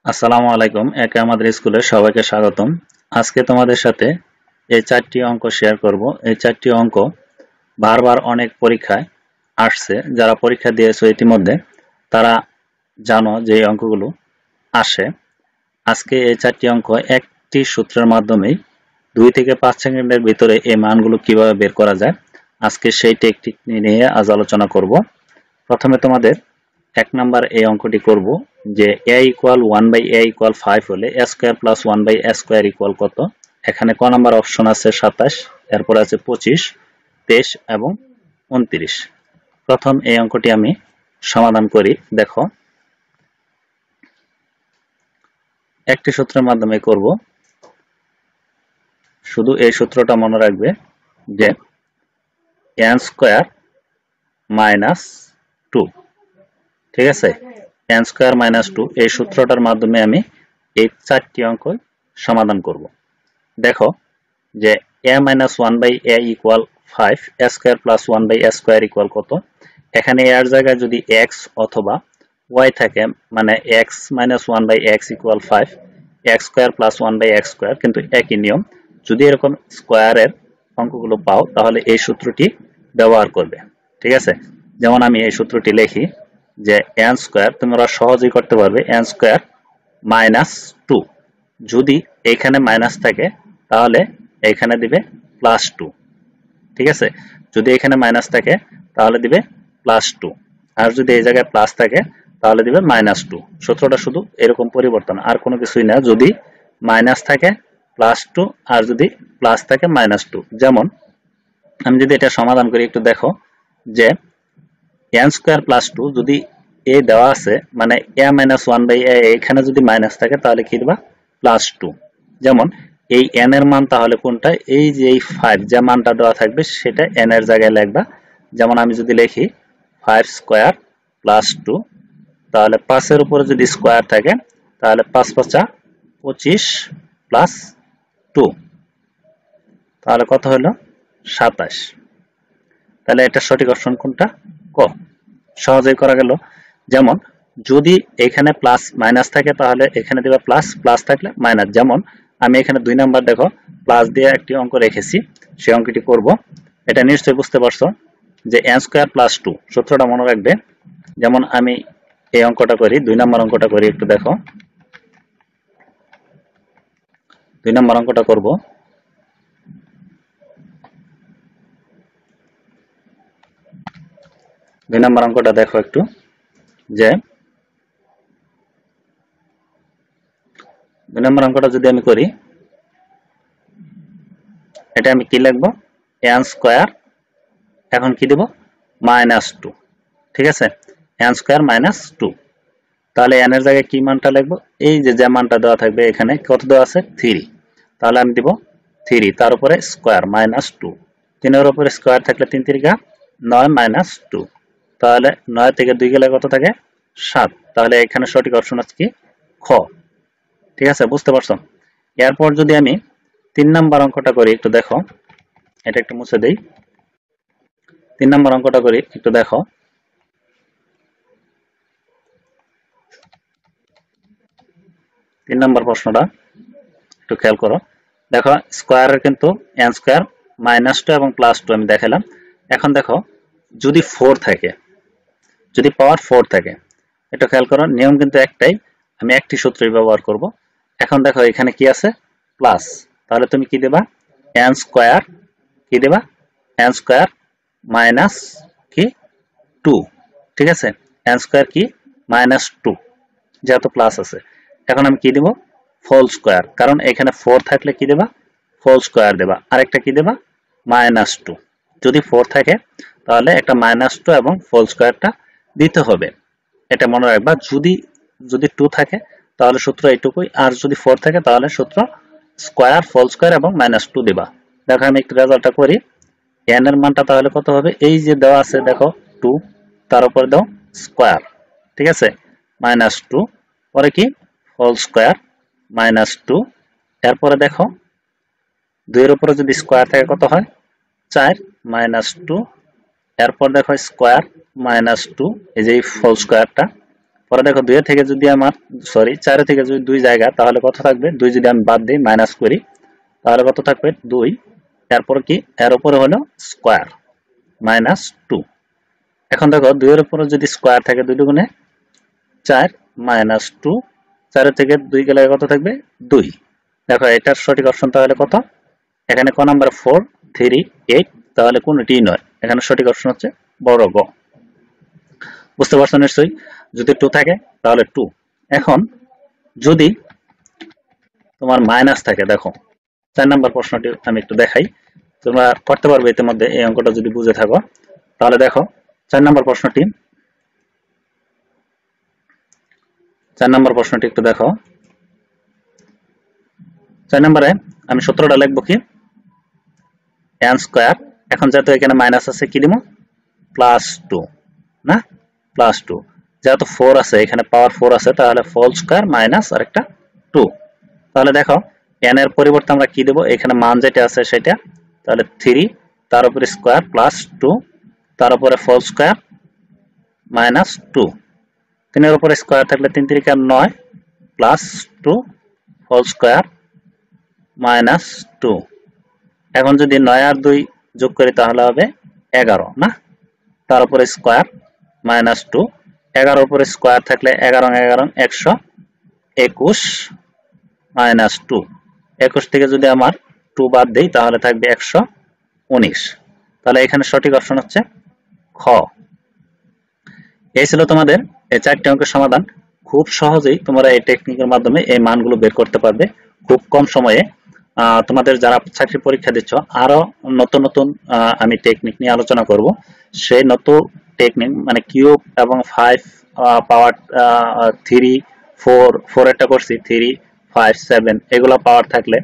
আসসালামু আলাইকুম। একে আমাদের স্কুলে সবাইকে স্বাগতম। আজকে তোমাদের সাথে এই চারটি অঙ্ক শেয়ার করব। এই চারটি অঙ্ক বারবার অনেক পরীক্ষায় আসছে। যারা পরীক্ষা দিয়েছো ইতিমধ্যে তারা জানো যে এই অঙ্কগুলো আসে। আজকে এই চারটি অঙ্ক একটি সূত্রের মাধ্যমেই 2 থেকে 5 সেকেন্ডের ভিতরে এই মানগুলো কিভাবে বের করা যায়, আজকে সেই টেকনিক নিয়ে আজ আলোচনা করব। প্রথমে তোমাদের 1 নাম্বার এই অঙ্কটি করব যে a ইকুয়াল 1/a=5 হলে a square plus 1/a square equal কত। এখানে ক নাম্বার অপশন আছে 27, এরপর আছে 25, 23 এবং 29। প্রথম এই অঙ্কটি আমি সমাধান করি। দেখো, একটি সূত্রের মাধ্যমে করব। শুধু এই সূত্রটা মনে রাখবে যে n স্কয়ার মাইনাস 2, ঠিক আছে, n স্কয়ার মাইনাস 2 এই সূত্রটার মাধ্যমে আমি এই চারটি অঙ্ক সমাধান করব। দেখো যে a minus 1/a equal 5, a square plus 1/a square equal কত। এখানে এর জায়গায় যদি x অথবা y থাকে, মানে x minus 1/x equal 5, x square plus 1/x square, কিন্তু একই নিয়ম। যদি এরকম স্কয়ারের অঙ্কগুলো পাও তাহলে এই সূত্রটি ব্যবহার করবে, ঠিক আছে। যেমন আমি এই সূত্রটি লিখি যে n স্কয়ার, তোমরা সহজেই করতে পারবে, n স্কয়ার মাইনাস 2, যদি এখানে মাইনাস থাকে তাহলে এখানে দিবে প্লাস 2, ঠিক আছে। যদি এখানে মাইনাস থাকে তাহলে দিবে প্লাস 2, আর যদি এই জায়গায় প্লাস থাকে তাহলে দিবে মাইনাস 2। সূত্রটা শুধু এরকম পরিবর্তন, আর কোনো কিছুই না। যদি মাইনাস থাকে প্লাস 2, আর যদি প্লাস থাকে মাইনাস 2। যেমন আমি যদি এটা সমাধান করি, একটু দেখো যে n স্কয়ার প্লাস 2 যদি a দেওয়া আছে, মানে a মাইনাস 1/a, এখানে যদি মাইনাস থাকে তাহলে কি দিবা প্লাস 2। যেমন এই n এর মান তাহলে কোনটা, এই যে এই 5 যে মানটা দেওয়া থাকবে সেটা n এর জায়গায় লিখবা। যেমন আমি যদি লিখি 5 স্কয়ার প্লাস 2, তাহলে 5 এর উপরে যদি স্কয়ার থাকে তাহলে 5 5 25 প্লাস 2, তাহলে কত হলো 27। তাহলে এটা সঠিক অপশন কোনটা, ক। সহজেই করা গেল। যেমন যদি এখানে প্লাস মাইনাস থাকে তাহলে এখানে দিবা প্লাস, প্লাস থাকলে মাইনাস। যেমন আমি এখানে 2 নাম্বার দেখো প্লাস দিয়ে একটি অঙ্ক রেখেছি, সেই অঙ্কটি করব। এটা নিশ্চয়ই বুঝতে পারছো যে n স্কয়ার প্লাস 2 সূত্রটা মনে রাখবে। যেমন আমি এই অঙ্কটা করি, 2 নাম্বার অঙ্কটা করি, একটু দেখো। 2 নাম্বার অঙ্কটা করব। দুই নাম্বার অঙ্কটা দেখো একটু, যে 2 নম্বর অঙ্কটা যদি আমি করি, এটা আমি কি লিখবো, n স্কয়ার, এখন কি দেব মাইনাস 2, ঠিক আছে, n স্কয়ার মাইনাস 2। তাহলে n এর জায়গায় কি মানটা লিখবো, এই যে মানটা দেওয়া থাকবে, এখানে কত দেওয়া আছে 3, তাহলে আমি দিব 3, তার উপরে স্কয়ার মাইনাস 2, 3 এর উপরে স্কয়ার থাকলে 3 3 9 মাইনাস 2, তাহলে 9 থেকে 2 গেলে কত থাকে 7। তাহলে এখানে সঠিক অপশন আছে কি, খ, ঠিক আছে, বুঝতে পারছো। এরপর যদি আমি 3 নাম্বার অঙ্কটা করি, একটু দেখো। এটা একটু মুছে দেই। 3 নাম্বার অঙ্কটা করি, একটু দেখো। 3 নাম্বার প্রশ্নটা একটু খেয়াল করো। দেখো স্কয়ারের কিন্তু n স্কয়ার মাইনাস 2 এবং প্লাস 2 আমি দেখালাম। এখন দেখো যদি 4 থাকে, যদি পাওয়ার 4 থাকে, এটা খেয়াল করো, নিয়ম কিন্তু একটাই, আমি একটি সূত্রই ব্যবহার করব। এখন দেখো এখানে কি আছে প্লাস, তাহলে তুমি কি দেবা n স্কয়ার, কি দেবা n স্কয়ার মাইনাস কি 2, ঠিক আছে, n স্কয়ার কি মাইনাস 2, যেহেতু প্লাস আছে। এখন আমি কি দেব হোল স্কয়ার, কারণ এখানে 4 থাকলে কি দেবা হোল স্কয়ার দেবা, আরেকটা কি দেবা মাইনাস 2। যদি 4 থাকে তাহলে একটা মাইনাস 2 এবং হোল স্কয়ারটা দিতে হবে, এটা মনে রাখবা। যদি যদি 2 থাকে তাহলে সূত্র এইটুকুই, আর যদি 4 থাকে তাহলে সূত্র স্কয়ার, হোল স্কয়ার এবং মাইনাস 2 দিবা। দেখো আমি একটু রেজাল্টটা করি। n এর মানটা তাহলে কত হবে, এই যে দেওয়া আছে দেখো 2, তার উপর দাও স্কয়ার, ঠিক আছে, মাইনাস 2, পরে কি হোল স্কয়ার মাইনাস 2, এরপরে দেখো 2 এর উপরে যদি স্কয়ার থাকে কত হয় 4 মাইনাস 2, এরপর দেখো স্কয়ার মাইনাস 2, এই যে হোল স্কয়ারটা, পরে দেখো 2 থেকে যদি আমার সরি 4 থেকে যদি 2 জায়গা তাহলে কত থাকবে, 2 যদি আমি বাদ দিই মাইনাস করি তাহলে কত থাকবে 2, এরপর কি এর উপরে হলো স্কয়ার মাইনাস 2। এখন দেখো 2 এর উপরে যদি স্কয়ার থাকে 2 দুগুণে 4 মাইনাস 2, 4 থেকে 2 গেলে কত থাকবে 2। দেখো এটার সঠিক অপশন তাহলে কত, এখানে ক নাম্বার 4 3 8, তাহলে কোনটি নয়, এখানে সঠিক অপশন হচ্ছে বড় গ। বুঝতে পারছো নিশ্চয়ই, যদি 2 থাকে তাহলে 2। এখন যদি তোমার মাইনাস থাকে, দেখো 4 নাম্বার প্রশ্নটি আমি একটু দেখাই, তোমরা করতে পারবে ইতিমধ্যে এই অঙ্কটা যদি বুঝে থাকো। তাহলে দেখো 4 নাম্বার প্রশ্নটি, 4 নাম্বার প্রশ্নটি একটু দেখো। 4 নম্বরে আমি সূত্রটা লিখবো কি n স্কয়ার, এখন যেহেতু এখানে মাইনাস আছে কি দিব প্লাস 2 না, প্লাস 2, যেহেতু 4 আছে এখানে পাওয়ার 4 আছে তাহলে হোল স্কয়ার মাইনাস আরেকটা 2। তাহলে দেখো n এর পরিবর্তে আমরা কি দেব, এখানে মান যেটা আছে সেটা, তাহলে 3 তার উপরে স্কয়ার প্লাস 2 তার উপরে হোল স্কয়ার মাইনাস 2, 3 এর উপরে স্কয়ার থাকলে 3 3 9 প্লাস 2 হোল স্কয়ার মাইনাস 2। এখন যদি 9 আর 2 যোগ করি তাহলে হবে 11 না, তার উপরে স্কয়ার মাইনাস 2, 11 উপরে স্কয়ার থাকলে 11 11 121 মাইনাস 2, 21 থেকে যদি আমার 2 বাদ দেই তাহলে থাকবে 119। তাহলে এখানে সঠিক অপশন হচ্ছে খ। এই ছিল তোমাদের এই 4টি অঙ্কের সমাধান। খুব সহজেই তোমরা এই টেকনিকের মাধ্যমে এই মানগুলো বের করতে পারবে খুব কম সময়ে। তোমাদের যারা চাকরি পরীক্ষা দিচ্ছ আরো নতুন নতুন আমি টেকনিক নিয়ে আলোচনা করব। সেই নতুন টেকনিক মানে কিউব এবং 5 পাওয়ার 3 4 এরটা করছি 3 5 7 এগুলো পাওয়ার থাকলে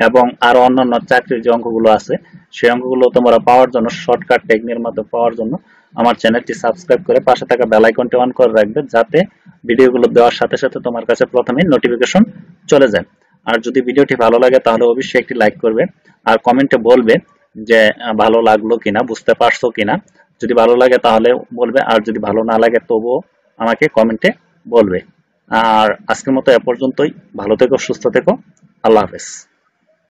এবং আরো অন্যান্য চাকরির যে অঙ্কগুলো আছে সেই অঙ্কগুলো তোমরা পাওয়ার জন্য শর্টকাট টেকনিকের মাধ্যমে পাওয়ার জন্য আমার চ্যানেলটি সাবস্ক্রাইব করে পাশে থাকা বেল আইকনটি অন করে রাখবে, যাতে ভিডিওগুলো দেওয়ার সাথে সাথে তোমার কাছে প্রথমেই নোটিফিকেশন চলে যায়। আর যদি ভিডিওটি ভালো লাগে তাহলে অবশ্যই একটি লাইক করবে আর কমেন্টে বলবে যে ভালো লাগলো কিনা, বুঝতে পারছো কিনা। যদি ভালো লাগে তাহলে বলবে, আর যদি ভালো না লাগে তবুও আমাকে কমেন্টে বলবে। আর আজকের মতো এ পর্যন্তই, ভালো থেকো, সুস্থ থেকো, আল্লাহ হাফেজ।